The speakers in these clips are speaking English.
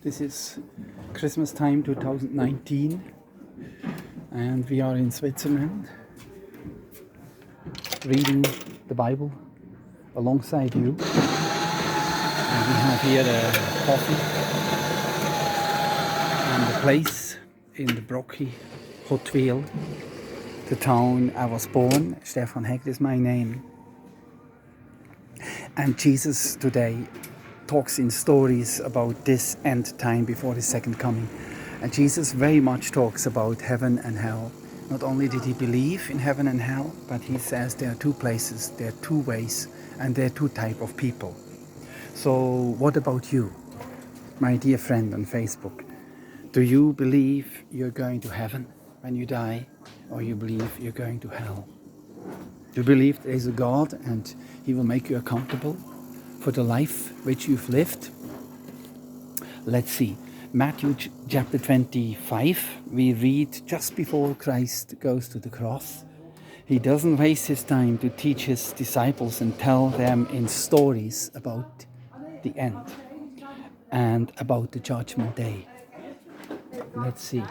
This is Christmas time 2019 and we are in Switzerland reading the Bible alongside you. And we have here a coffee and a place in the Brockie Hotwil, the town I was born. Stefan Hecht is my name. And Jesus today talks in stories about this end time before his second coming. And Jesus very much talks about heaven and hell. Not only did he believe in heaven and hell, but he says there are two places, there are two ways, and there are two types of people. So what about you, my dear friend on Facebook? Do you believe you're going to heaven when you die, or you believe you're going to hell? Do you believe there is a God and he will make you accountable for the life which you've lived? Let's see. Matthew chapter 25, we read just before Christ goes to the cross. He doesn't waste his time to teach his disciples and tell them in stories about the end and about the judgment day. Let's see.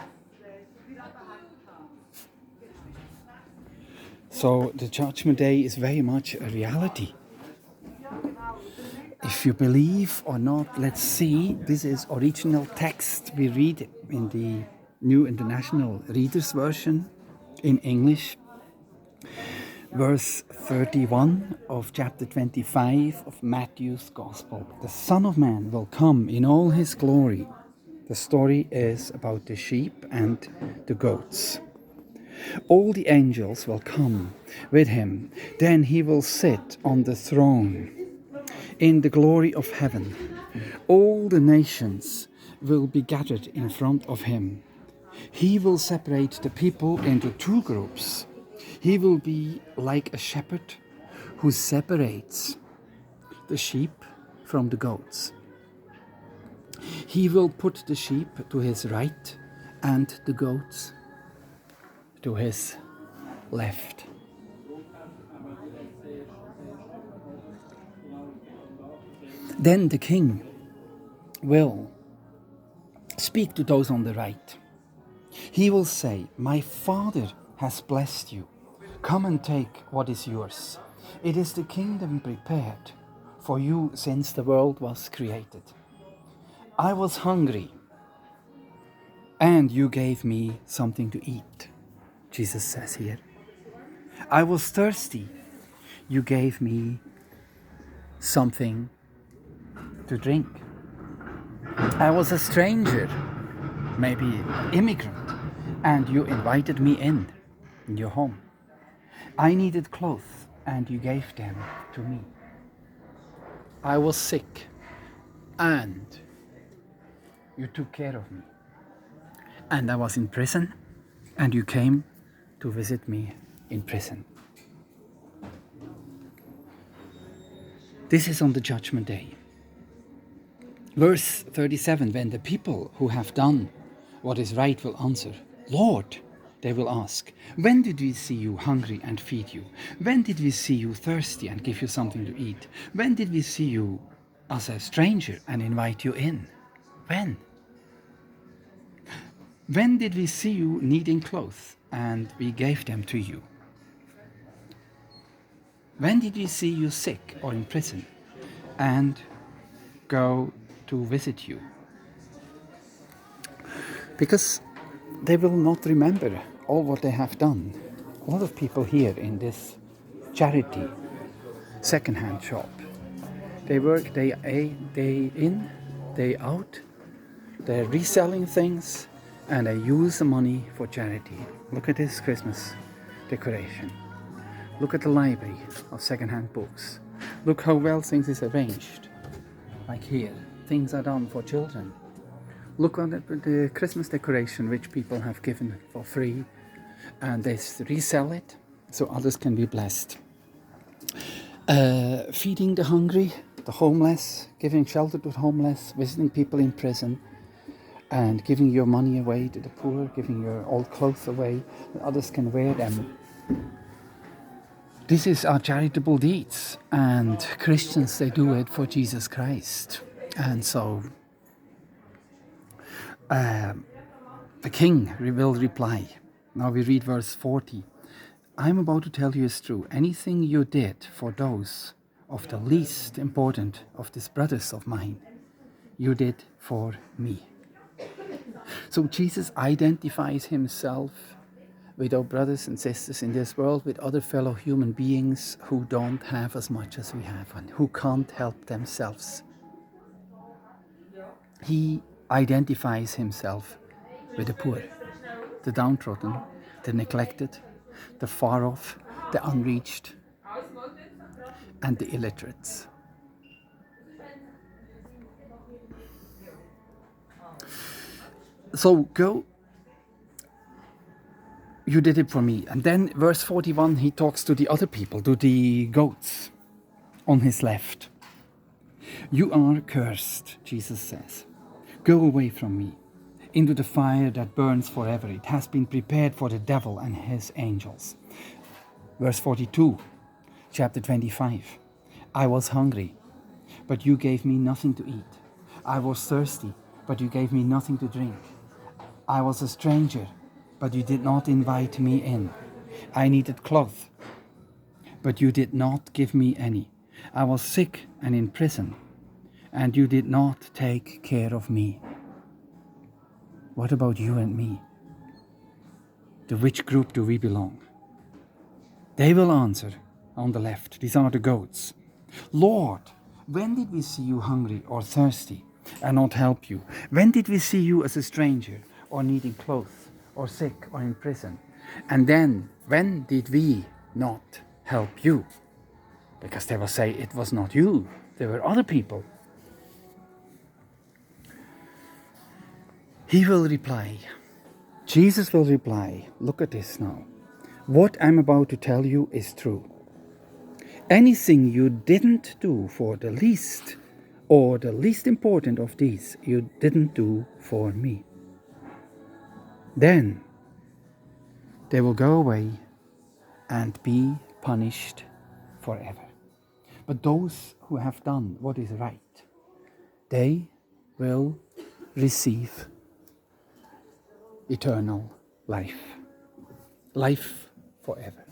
So the judgment day is very much a reality. If you believe or not, let's see. This is original text. We read in the New International Reader's Version in English. Verse 31 of chapter 25 of Matthew's Gospel. The Son of Man will come in all his glory. The story is about the sheep and the goats. All the angels will come with him. Then he will sit on the throne in the glory of heaven. All the nations will be gathered in front of him. He will separate the people into two groups. He will be like a shepherd who separates the sheep from the goats. He will put the sheep to his right and the goats to his left. Then the king will speak to those on the right. He will say, "My Father has blessed you. Come and take what is yours. It is the kingdom prepared for you since the world was created. I was hungry, and you gave me something to eat," Jesus says here. "I was thirsty. You gave me something to drink. I was a stranger, maybe immigrant, and you invited me in your home. I needed clothes, and you gave them to me. I was sick, and you took care of me. And I was in prison, and you came to visit me in prison." This is on the judgment day. Verse 37, when the people who have done what is right will answer, "Lord," they will ask, "when did we see you hungry and feed you? When did we see you thirsty and give you something to eat? When did we see you as a stranger and invite you in? When? When did we see you needing clothes and we gave them to you? When did we see you sick or in prison and go to visit you?" Because they will not remember all what they have done. A lot of people here in this charity second-hand shop, they work day in, day out. They're reselling things and they use the money for charity. Look at this Christmas decoration. Look at the library of second-hand books. Look how well things is arranged. Like here, things are done for children. Look at the Christmas decoration which people have given for free, and they resell it so others can be blessed. Feeding the hungry, the homeless, giving shelter to the homeless, visiting people in prison, and giving your money away to the poor, giving your old clothes away that others can wear them. This is our charitable deeds, and Christians, they do it for Jesus Christ. And so The king will reply. Now we read verse 40. I'm about to tell you is true. Anything you did for those of the least important of these brothers of mine, you did for me. So Jesus identifies himself with our brothers and sisters in this world, with other fellow human beings who don't have as much as we have and who can't help themselves. He identifies himself with the poor, the downtrodden, the neglected, the far off, the unreached, and the illiterates. So go, you did it for me. And then verse 41, he talks to the other people, to the goats on his left. You are cursed, Jesus says. Go away from me, into the fire that burns forever. It has been prepared for the devil and his angels. Verse 42, chapter 25. I was hungry, but you gave me nothing to eat. I was thirsty, but you gave me nothing to drink. I was a stranger, but you did not invite me in. I needed clothes, but you did not give me any. I was sick and in prison, and you did not take care of me. What about you and me? To which group do we belong? They will answer on the left. These are the goats. Lord, when did we see you hungry or thirsty and not help you? When did we see you as a stranger or needing clothes or sick or in prison? And then, when did we not help you? Because they will say it was not you, there were other people. He will reply, Jesus will reply, look at this now. What I'm about to tell you is true. Anything you didn't do for the least or the least important of these, you didn't do for me. Then they will go away and be punished forever. But those who have done what is right, they will receive eternal life. Life forever.